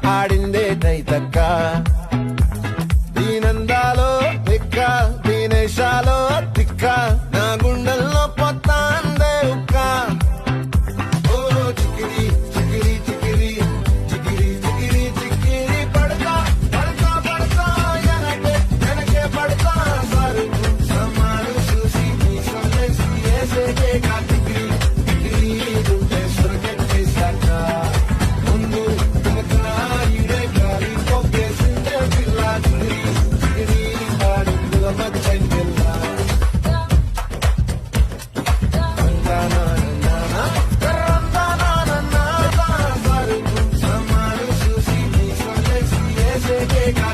ఆడిందే తైతక్క దీనందాలో తిక్క దీనేశాలో తిక్క నా గుండెల్లో పొత్తాందే ఉక్క ఓ చికిరి చికిరి చికిరి చికిరి చికిరి చికిరి పడతా పడతా పడతా వెనకే పడతా సరుకు సమాను చూసి నీ సొలేసి ఏసేదే కా చికిరి చికిరి గుండె సురకెట్టేశాక ముందు వెనక ఈడే గాలి కొప్పేసిందే పిల్ల చికిరి చికిరి ఆడుకుల మచ్చంగిల్ల సరుకు సమాను చూసి నీ సొలేసి ఏసేదే కా